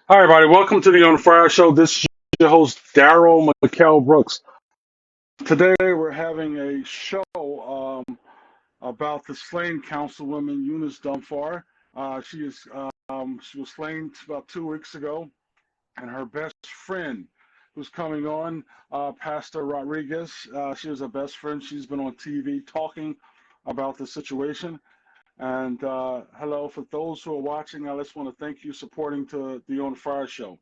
Hi, everybody. Welcome to the On Fire Show. This is your host, Daryl McKell Brooks. Today, we're having a show about the slain councilwoman, Eunice Dwumfour. She was slain about 2 weeks ago, and her best friend, who's coming on, Pastor Rodriguez. She is a best friend. She's been on TV talking about the situation. And hello, for those who are watching, I just want to thank you supporting to the On Fire Show.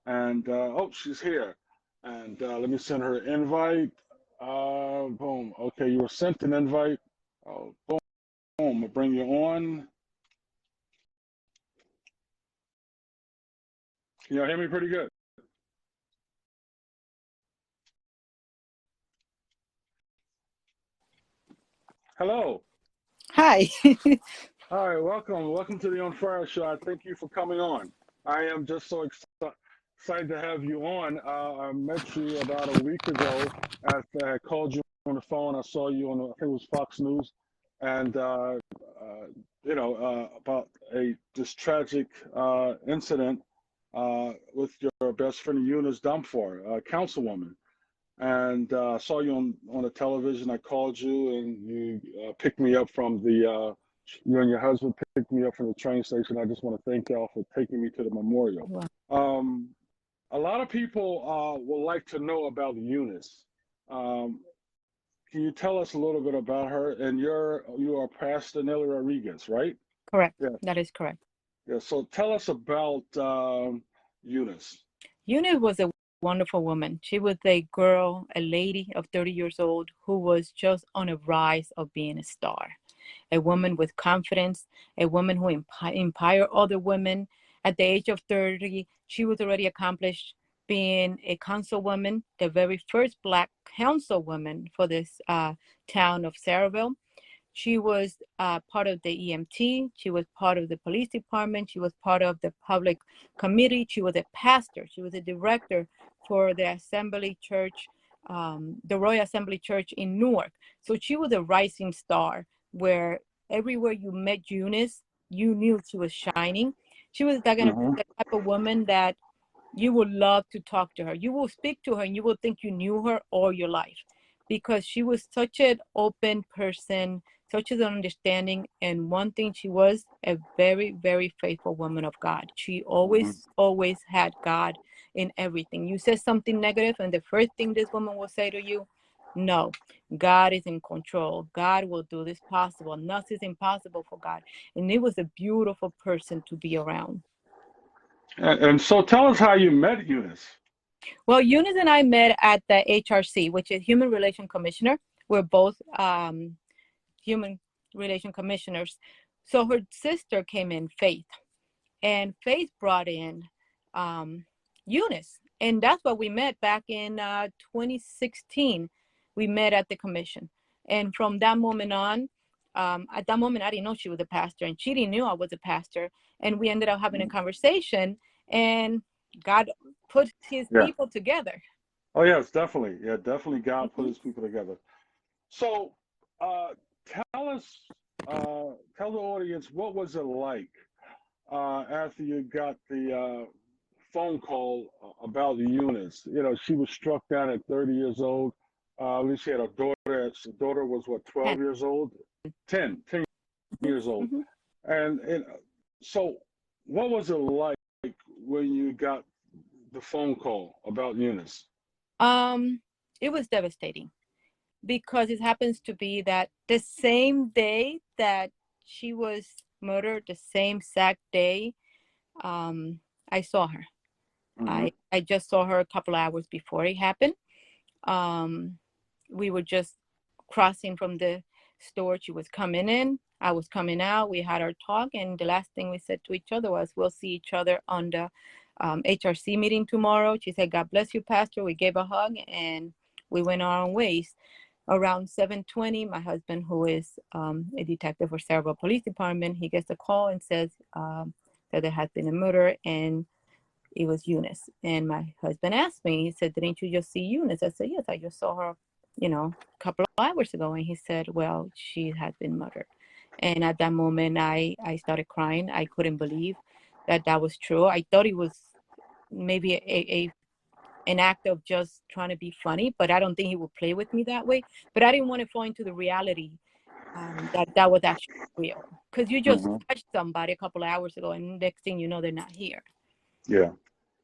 And oh, she's here. And let me send her an invite. Boom. Okay, you were sent an invite. Oh, boom. I'll bring you on. Can you hear me pretty good? Hello. Hi. Hi, welcome. Welcome to the On Fire Show. I thank you for coming on. I am just so excited to have you on. I met you about a week ago after I called you on the phone. I saw you on, I think it was Fox News, and about this tragic incident with your best friend Eunice Dwumfour, councilwoman. And saw you on the television. I called you, and you picked me up from you and your husband picked me up from the train station. I just want to thank y'all for taking me to the memorial. Wow. Um, a lot of people would like to know about Eunice. Um, can you tell us a little bit about her? And you are Pastor Nelia Rodriguez, right? Correct. Yeah, That is correct. yeah. So tell us about Eunice. Eunice was a wonderful woman. She was a girl, a lady of 30 years old who was just on a rise of being a star. A woman with confidence, a woman who inspired other women. At the age of 30, she was already accomplished being a councilwoman, the very first Black councilwoman for this town of Saraville. She was part of the EMT. She was part of the police department. She was part of the public committee. She was a pastor. She was a director for the Assembly Church, the Royal Assembly Church in Newark. So she was a rising star where everywhere you met Eunice, you knew she was shining. She was Hmm. the type of woman that you would love to talk to her. You will speak to her and you will think you knew her all your life because she was such an open person, such an understanding. And one thing, she was a very, very faithful woman of God. She Hmm. always had God in everything. You said something negative, and the first thing this woman will say to you, no, God is in control. God will do this possible. Nothing is impossible for God. And it was a beautiful person to be around. And so tell us how you met Eunice. Well, Eunice and I met at the HRC, which is Human Relation Commissioner. We're both human relation commissioners. So her sister came in, Faith, and Faith brought in Eunice. And that's what we met back in 2016. We met at the commission. And from that moment on, at that moment, I didn't know she was a pastor, and she didn't know I was a pastor. And we ended up having a conversation, and God put his Yeah. people together. Oh, yes, definitely. Yeah, definitely. God put Mhm. his people together. So, uh, tell us, tell the audience, what was it like after you got the phone call about Eunice? You know, she was struck down at 30 years old. At least she had a daughter. Her daughter was what, 12 years old? 10 years old. Mhm. And so, what was it like when you got the phone call about Eunice? Um, it was devastating because it happens to be that the same day that she was murdered, the same exact day, um, I saw her. Hmm. I just saw her a couple hours before it happened. Um, we were just crossing from the store. She was coming in. I was coming out. We had our talk, and the last thing we said to each other was, "We'll see each other on the HRC meeting tomorrow." She said, "God bless you, Pastor." We gave a hug, and we went our own ways. Around 7:20, my husband, who is a detective for Cerebral Police Department, he gets a call and says that there has been a murder, and it was Eunice. And my husband asked me, he said, "Didn't you just see Eunice?" I said, "Yes, I just saw her, a couple of hours ago." And he said, "Well, she had been murdered." And at that moment, I started crying. I couldn't believe that that was true. I thought it was maybe an act of just trying to be funny, but I don't think he would play with me that way. But I didn't want to fall into the reality that was actually real. Because you just touched somebody a couple of hours ago, and next thing you know, they're not here. Yeah.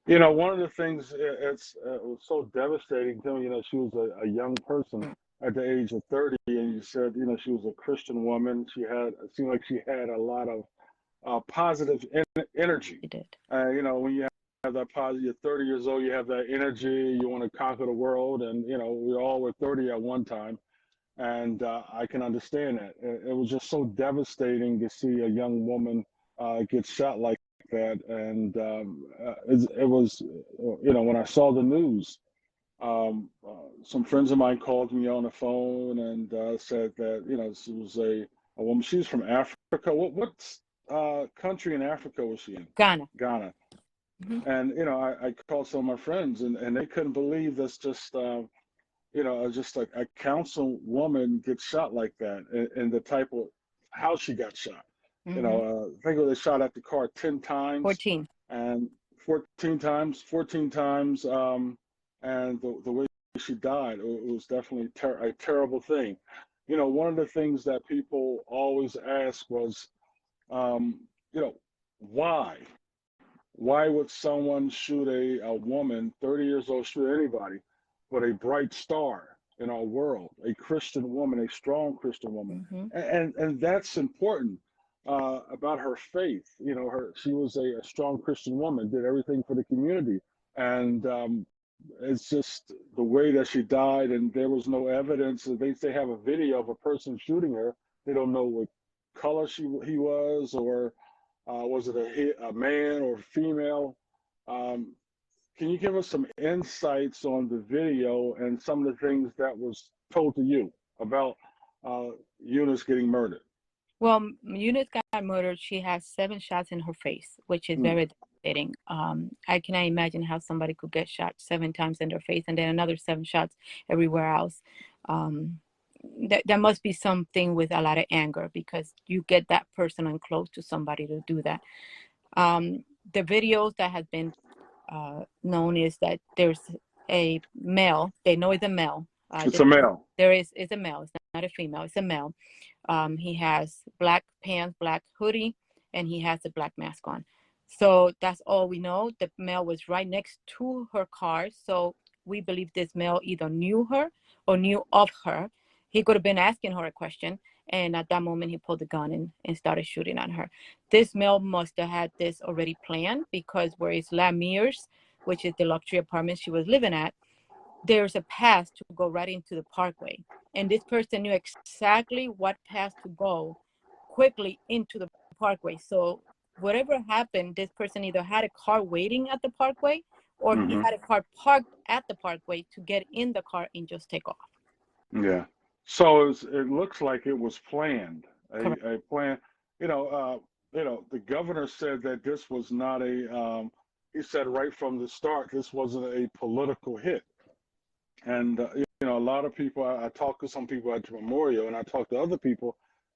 One of the things it was so devastating to me. She was a young person at the age of 30, and you said, she was a Christian woman. It seemed like she had a lot of positive energy. She did. When you have that positive, you're 30 years old, you have that energy, you want to conquer the world, and we all were 30 at one time, and I can understand that. It was just so devastating to see a young woman get shot like that, and it was, when I saw the news, some friends of mine called me on the phone and said that she was a woman. She was from Africa. What country in Africa was she in? Ghana. Ghana. And I called some of my friends, and they couldn't believe this. Just just like a councilwoman gets shot like that, and the type of how she got shot. I think they shot at the car 10 times. 14. And 14 times. And the way she died, it was definitely a terrible thing. One of the things that people always ask was, why? Why would someone shoot a woman, 30 years old, shoot anybody, but a bright star in our world, a Christian woman, a strong Christian woman? And that's important about her faith. She was a strong Christian woman, did everything for the community. And it's just the way that she died, and there was no evidence. They have a video of a person shooting her. They don't know what color he was, or was it a man or female? Can you give us some insights on the video and some of the things that was told to you about Eunice getting murdered? Well, Eunice got murdered. She has 7 shots in her face, which is very devastating. I cannot imagine how somebody could get shot 7 times in their face and then another 7 shots everywhere else. There must be something with a lot of anger, because you get that person and close to somebody to do that. The videos that have been known is that there's a male. They know it's a male. It's a male. It's a male. It's not a female. It's a male. He has black pants, black hoodie, and he has a black mask on. So that's all we know. The male was right next to her car. So we believe this male either knew her or knew of her. He could have been asking her a question, and at that moment he pulled the gun and started shooting on her. This male must have had this already planned, because where it's La Mears, which is the luxury apartment she was living at, there's a path to go right into the parkway. And this person knew exactly what path to go quickly into the parkway. So whatever happened, this person either had a car waiting at the parkway, or he had a car parked at the parkway to get in the car and just take off. Yeah. So it looks like it was planned. A plan. The governor said that this was not he said right from the start, this wasn't a political hit. And, a lot of people, I talked to some people at the memorial, and I talked to other people,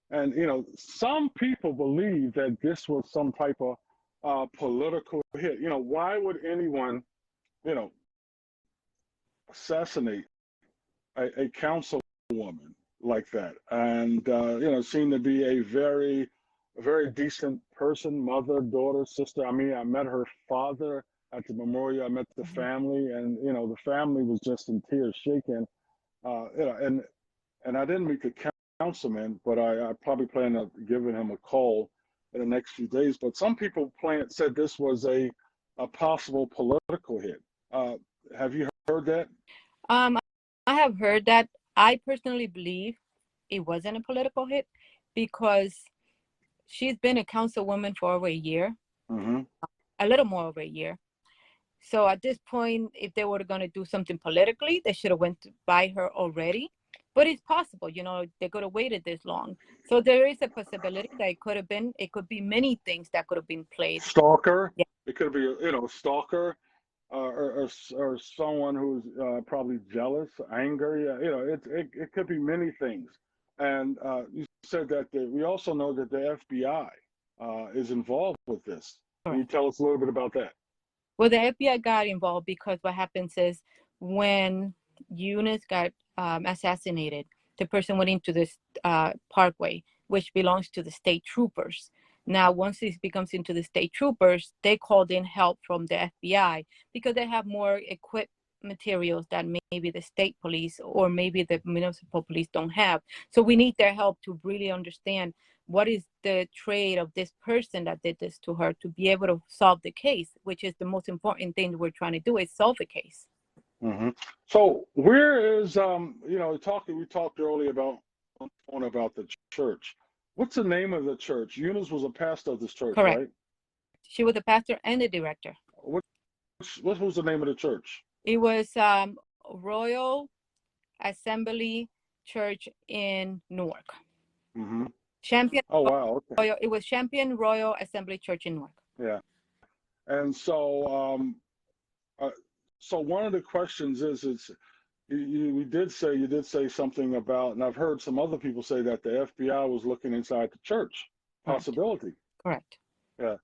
and, some people believe that this was some type of political hit. Why would anyone, assassinate a councilwoman like that? And, seemed to be a very decent person, mother, daughter, sister. I mean, I met her father at the memorial. I met the family, and the family was just in tears, shaking. And I didn't meet the councilman, but I probably plan on giving him a call in the next few days. But some people said this was a possible political hit. Have you heard that? I have heard that. I personally believe it wasn't a political hit, because she's been a councilwoman for over a year, a little more over a year. So at this point, if they were going to do something politically, they should have went by her already. But it's possible, they could have waited this long. So there is a possibility that it could be many things that could have been played. Stalker. Yeah. It could be, stalker, or someone who's probably jealous, anger. Yeah, it could be many things. And you said that we also know that the FBI is involved with this. Can you tell us a little bit about that? Well, the FBI got involved because what happens is when Eunice got assassinated, the person went into this parkway, which belongs to the state troopers. Now, once this becomes into the state troopers, they called in help from the FBI because they have more equipped materials that maybe the state police or maybe the municipal police don't have. So we need their help to really understand what is the trait of this person that did this to her to be able to solve the case, which is the most important thing we're trying to do is solve a case. Mm-hmm. So where is we talked earlier about the church. What's the name of the church? Eunice was a pastor of this church, Correct. right? She was the pastor and the director. What was the name of the church? It was Royal Assembly Church in Newark. Mm-hmm. Champion. Oh wow, okay. It was Champion Royal Assembly Church in Newark. Yeah. And so one of the questions is you did say something about, and I've heard some other people say that the FBI was looking inside the church. Possibility. Correct. Yeah.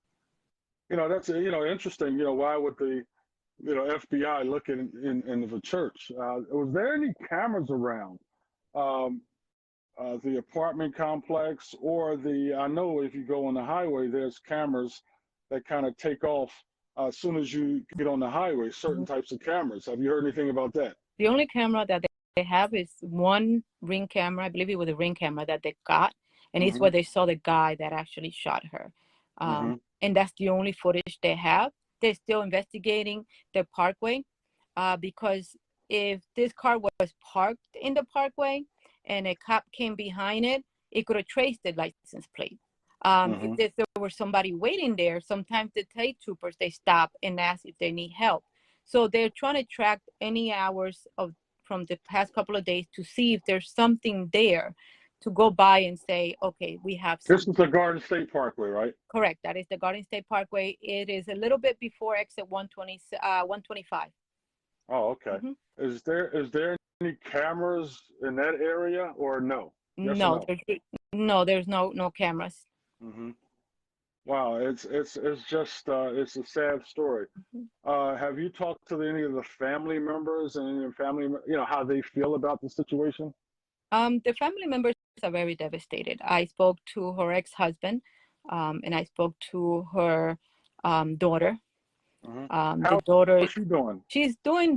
That's interesting. Why would the FBI look in the church? Was there any cameras around the apartment complex or I know if you go on the highway, there's cameras that kind of take off as soon as you get on the highway, certain types of cameras. Have you heard anything about that? The only camera that they have is one Ring camera. I believe it was a Ring camera that they got, and it's where they saw the guy that actually shot her. And that's the only footage they have. They're still investigating the parkway because if this car was parked in the parkway and a cop came behind it, it could have traced the license plate. If there was somebody waiting there, sometimes the state troopers, they stop and ask if they need help. So they're trying to track any hours from the past couple of days to see if there's something there to go by and say, okay, we have something. This is the Garden State Parkway, right? Correct. That is the Garden State Parkway. It is a little bit before exit 125. Oh, okay. Is there any cameras in that area or no? Yes No, there's no cameras. Wow, it's just it's a sad story. Have you talked to any of the family members and your family, how they feel about the situation? The family members are very devastated. I spoke to her ex-husband, and I spoke to her daughter. The daughter, how's she doing? She's doing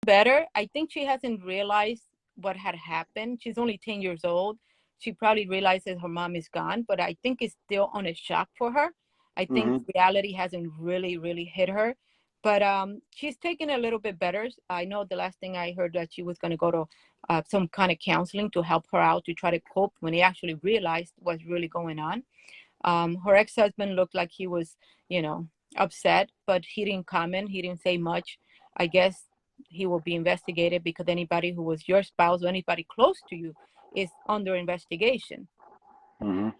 better. I think she hasn't realized what had happened. She's only 10 years old. She probably realizes her mom is gone, but I think it's still on a shock for her. I think reality hasn't really hit her, but she's taking a little bit better. I know the last thing I heard that she was going to go to some kind of counseling to help her out to try to cope when he actually realized what's really going on. Her ex-husband looked like he was, upset, but he didn't comment. He didn't say much. I guess he will be investigated because anybody who was your spouse or anybody close to you is under investigation. And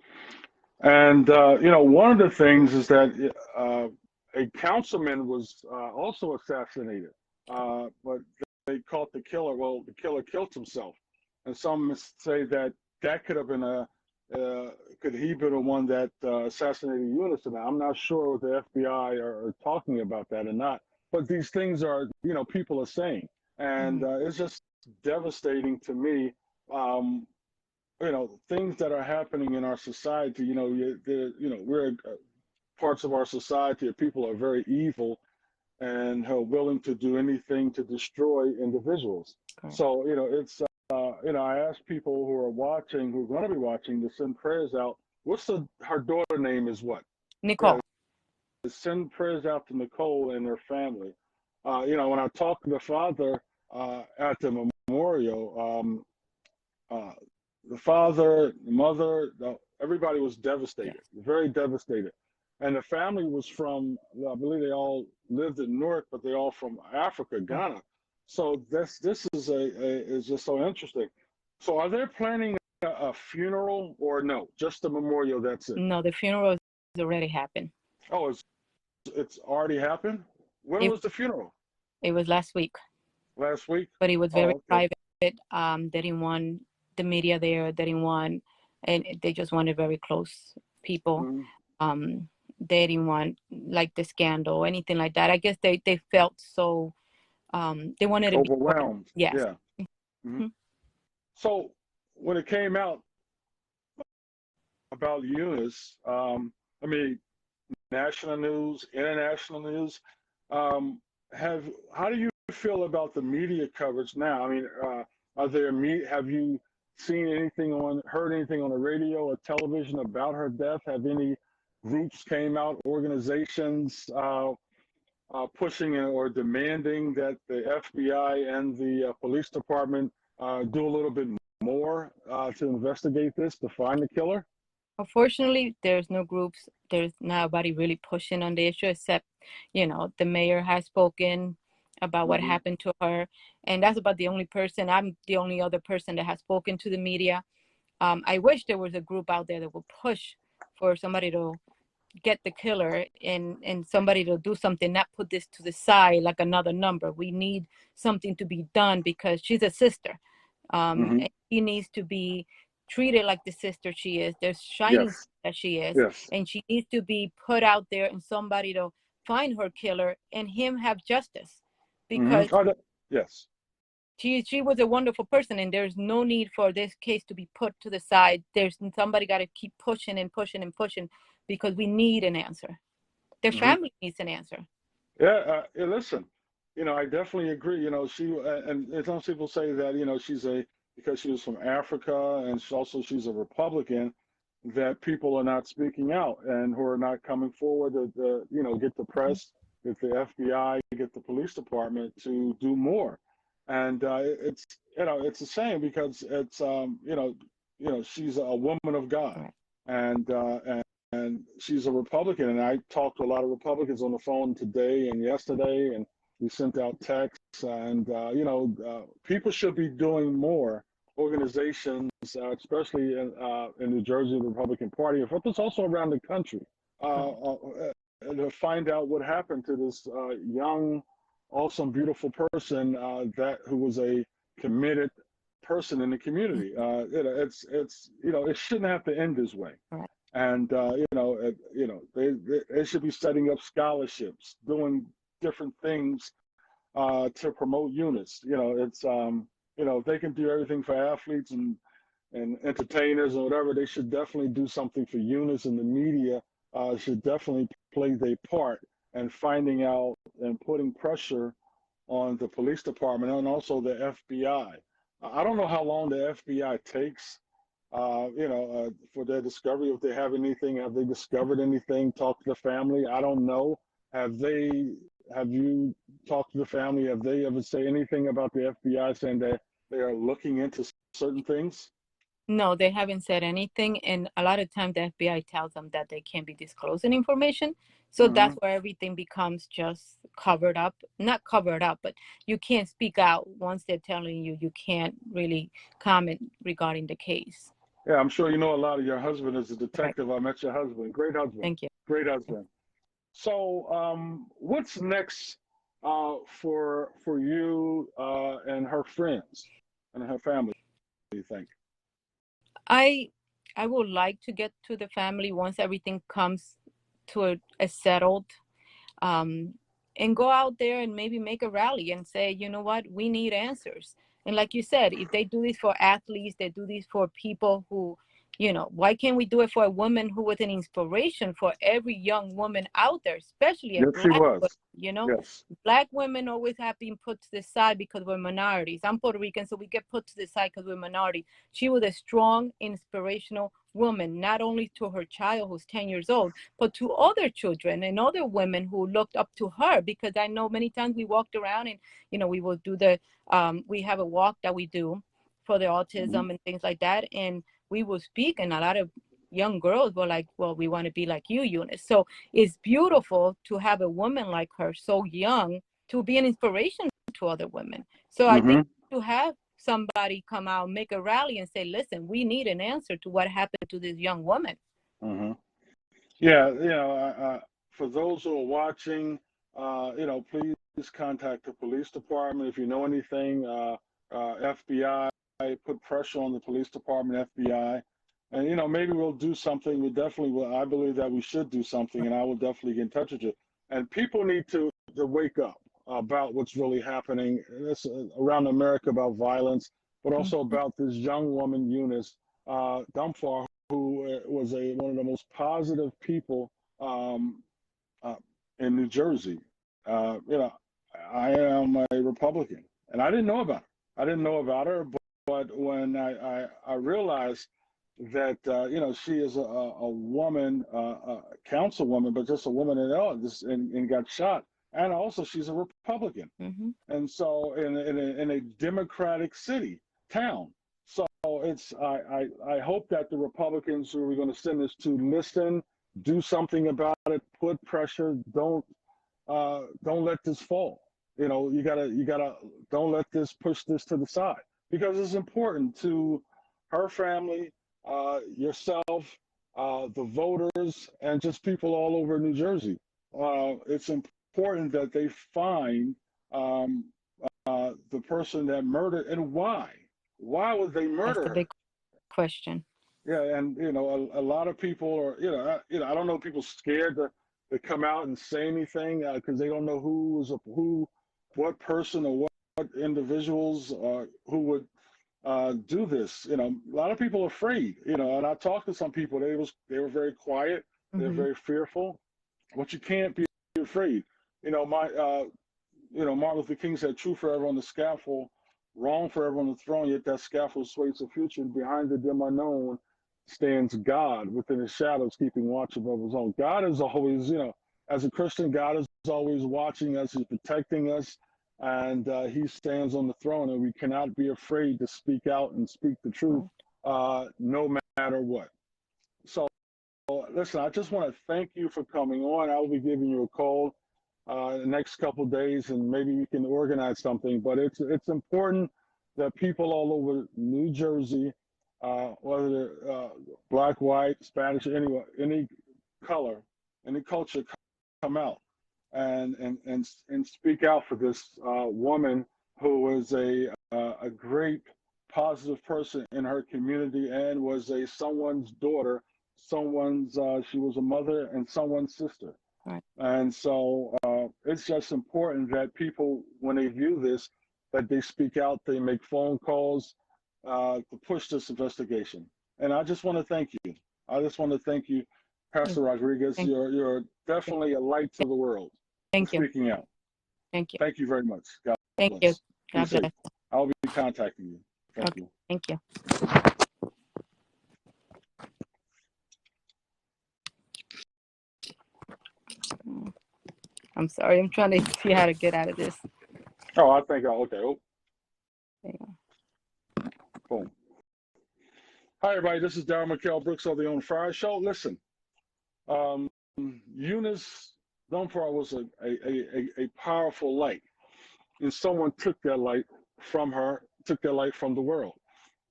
one of the things is that a councilman was also assassinated, but they caught the killer. Well, the killer killed himself, and some say that could have been could he be the one that assassinated Eunice? And I'm not sure what the FBI are talking about that or not. But these things are, people are saying, and it's just devastating to me. Things that are happening in our society. We're parts of our society where people are very evil and are willing to do anything to destroy individuals. Okay. So, it's, I ask people who are watching, who are going to be watching, to send prayers out. Her daughter name is what? Nicole. Send prayers out to Nicole and her family. When I talked to the father at the memorial, the father, the mother, everybody was devastated, very devastated. And the family was from, I believe they all lived in Newark, but they're all from Africa, Ghana. So this is just so interesting. So are they planning a funeral or no? Just a memorial, that's it? No, the funeral has already happened. Oh, it's already happened? When was the funeral? It was last week. Last week? But it was very private. They didn't want the media there. They didn't want, and they just wanted very close people. they didn't want like the scandal or anything like that. I guess they felt so they wanted to be part. Overwhelmed. Yes. Yeah. Hmm. Mhm. So when it came out about Eunice, I mean, national news, international news, um, have how do you feel about the media coverage now? I mean, have you seen anything heard anything on the radio or television about her death? Have any groups came out, organizations pushing or demanding that the FBI and the police department do a little bit more to investigate this, to find the killer? Unfortunately, there's no groups. There's nobody really pushing on the issue except, the mayor has spoken about what Hmm. happened to her, and that's about the only person. I'm the only other person that has spoken to the media. I wish there was a group out there that would push for somebody to get the killer and somebody to do something, not put this to the side like another number. We need something to be done because she's a sister. Hmm. And she needs to be treated like the sister she is. There's shining Yes. that she is, Yes. and she needs to be put out there and somebody to find her killer and him have justice Hmm. because Yes. she was a wonderful person, and there's no need for this case to be put to the side. There's somebody got to keep pushing and pushing and pushing because we need an answer. Their Hmm. family needs an answer. Yeah, yeah, listen, I definitely agree. And some people say that, because she was from Africa and she's a Republican, that people are not speaking out and who are not coming forward to get the press, get the FBI, get the police department to do more. And it's a shame because she's a woman of God, Right. and she's a Republican. And I talked to a lot of Republicans on the phone today and yesterday, and we sent out texts. And people should be doing more. Organizations, especially in New Jersey, the Republican Party, but it's also around the country, uh, Correct. uh, to find out what happened to this young, awesome, beautiful person that who was a committed person in the community. It shouldn't have to end this way. Right. And they should be setting up scholarships, doing different things to promote Eunice. If they can do everything for athletes and entertainers and whatever, they should definitely do something for Eunice, and the media should definitely play their part in finding out and putting pressure on the police department and also the FBI. I don't know how long the FBI takes, for their discovery. If they have they discovered anything? Talk to the family. I don't know. Have you talked to the family? Have they ever say anything about the FBI saying that they are looking into certain things? No, they haven't said anything. And a lot of times the FBI tells them that they can't be disclosing information. So that's Hmm. where everything becomes just covered up. Not covered up, but you can't speak out once they're telling you you can't really comment regarding the case. Yeah, I'm sure you know a lot of your husband is a Right. detective. I met your husband. Great husband. Thank you. Great husband. So, what's next for you and her friends and her family? Do you think? I I would like to get to the family once everything comes to a settled, um, and go out there and maybe make a rally and say, you know what, we need answers. And like you said, if they do this for athletes, they do this for people who, why can't we do it for a woman who was an inspiration for every young woman out there, especially a Yes, she black woman, was. Yes. Black women always have been put to the side because we're minorities. I'm Puerto Rican, so we get put to the side because we're minorities. She was a strong, inspirational woman, not only to her child who's 10 years old, but to other children and other women who looked up to her. Because I know many times we walked around and, we will do we have a walk that we do for the Hmm. autism and things like that. And we will speak, and a lot of young girls were like, well, we want to be like you, Eunice. So it's beautiful to have a woman like her, so young, to be an inspiration to other women. So I think Hmm. to have somebody come out, make a rally and say, listen, we need an answer to what happened to this young woman. Hmm. Yeah, for those who are watching, please contact the police department if you know anything. FBI, put pressure on the police department, FBI. And maybe we'll do something. We definitely will. I believe that we should do something, and I will definitely get in touch with you. And people need to wake up about what's really happening around America about violence, but also about this young woman, Eunice Dwumfour, who was one of the most positive people um, uh, in New Jersey. I am a Republican, and I didn't know about her. I didn't know about her, but when I realized that she is a woman, a councilwoman, but just a woman and got shot, and also she's a Republican, and so in a Democratic town. So I hope that the Republicans who we're going to send this to listen, do something about it, put pressure. Don't let this fall. You gotta don't let this push this to the side, because it's important to her family, yourself, the voters, and just people all over New Jersey. It's important that they find um, the person that murdered, and why. Why would they That's murder the her? big question. Yeah, and a lot of people are, I don't know, people scared to come out and say anything because they don't know what person or what individuals who would do this. A lot of people are afraid. And I talked to some people. They were very quiet. They're very fearful. But you can't be afraid. Martin Luther King said, "True forever on the scaffold, wrong forever on the throne. Yet that scaffold sways the future. Behind the dim unknown stands God within the shadows, keeping watch above his own." God is always, as a Christian, God is always watching us. He's protecting us, and he stands on the throne. And we cannot be afraid to speak out and speak the truth, no matter what. So, listen, I just want to thank you for coming on. I will be giving you a call the next couple of days, and maybe we can organize something. But it's important that people all over New Jersey, whether they're black, white, Spanish, any color, any culture, come out and speak out for this woman who is a great positive person in her community and was someone's daughter, she was a mother and someone's sister. Right. And so it's just important that people, when they view this, that they speak out, they make phone calls to push this investigation. And I just want to thank you. I just want to thank you, Pastor Rodriguez. You're definitely a light to the world. Thank you. Speaking out. Thank you. Thank you very much. God Thank bless. you. God bless. I'll be contacting you. Thank you. Thank you. I'm sorry. I'm trying to see how to get out of this. Oh, I think okay. Oh. There you go. Boom. Hi, everybody. This is Daryl Brooks of the On Fire Show. Listen, Eunice Dwumfour was a powerful light, and someone took that light from her, took that light from the world.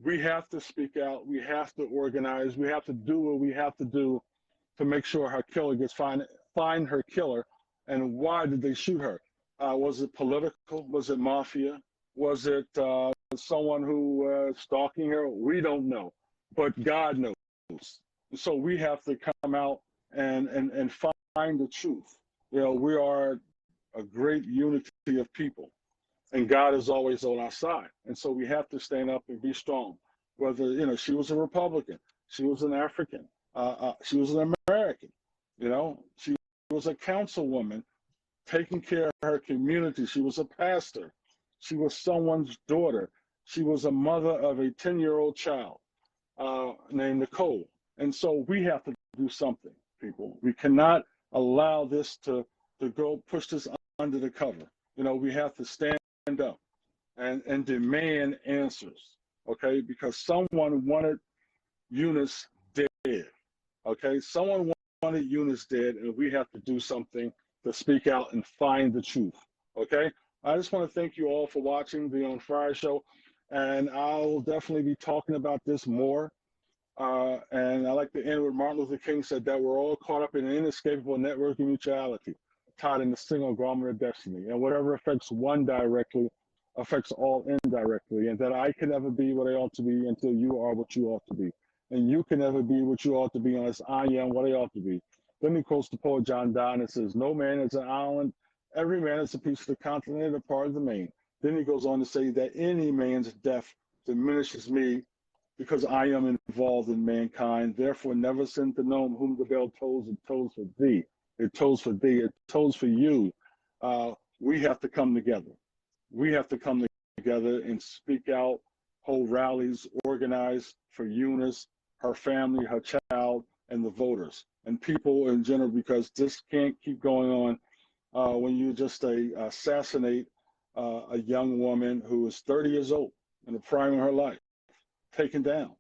We have to speak out. We have to organize. We have to do what we have to do to make sure her killer gets find her killer. And why did they shoot her? Was it political? Was it mafia? Was it someone who was stalking her? We don't know, but God knows. So we have to come out and find the truth. We are a great unity of people, and God is always on our side. And so we have to stand up and be strong. Whether she was a Republican, she was an African, she was an American. She was a councilwoman taking care of her community. She was a pastor. She was someone's daughter. She was a mother of a 10-year-old child named Nicole. And so we have to do something, people. We cannot allow this to go push this under the cover. We have to stand up and demand answers, okay? Because someone wanted Eunice dead, okay? Someone wanted Eunice dead, and we have to do something to speak out and find the truth, okay? I just want to thank you all for watching the On Fire Show, and I'll definitely be talking about this more. And I like to end with Martin Luther King said that we're all caught up in an inescapable network of mutuality, tied in the single garment of destiny. And whatever affects one directly affects all indirectly. And that I can never be what I ought to be until you are what you ought to be. and you can never be what you ought to be unless I am what I ought to be. Then he quotes the poet John Donne and says, no man is an island, every man is a piece of the continent, a part of the main. Then he goes on to say that any man's death diminishes me because I am involved in mankind. Therefore, never send to know whom the bell tolls, it tolls for thee. It tolls for thee, it tolls for you. We have to come together. We have to come together and speak out, hold rallies, organize for Eunice, her family, her child, and the voters, and people in general, because this can't keep going on when you just assassinate a young woman who is 30 years old in the prime of her life, taken down.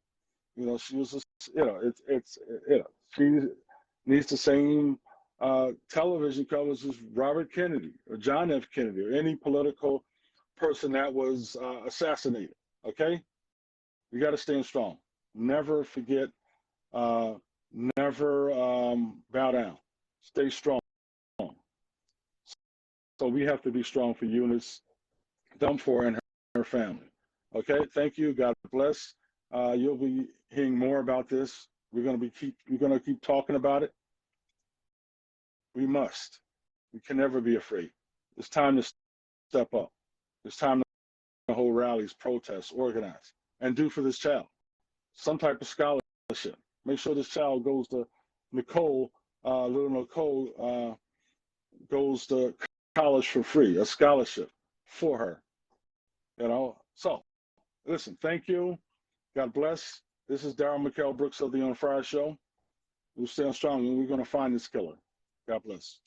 She was just, she needs the same television coverage as Robert Kennedy or John F. Kennedy or any political person that was assassinated. Okay, we got to stand strong. Never forget. Never bow down. Stay strong. So we have to be strong for Eunice Dwumfour and her family. Okay, thank you. God bless. You'll be hearing more about this. We're going to keep talking about it. We must. We can never be afraid. It's time to step up. It's time to hold rallies, protests, organize, and do for this child some type of scholarship. Make sure this child goes to Nicole, little Nicole, goes to college for free, a scholarship for her. So listen, thank you. God bless. This is Daryl McKell Brooks of the On Fire Show. We'll stand strong and we're going to find this killer. God bless.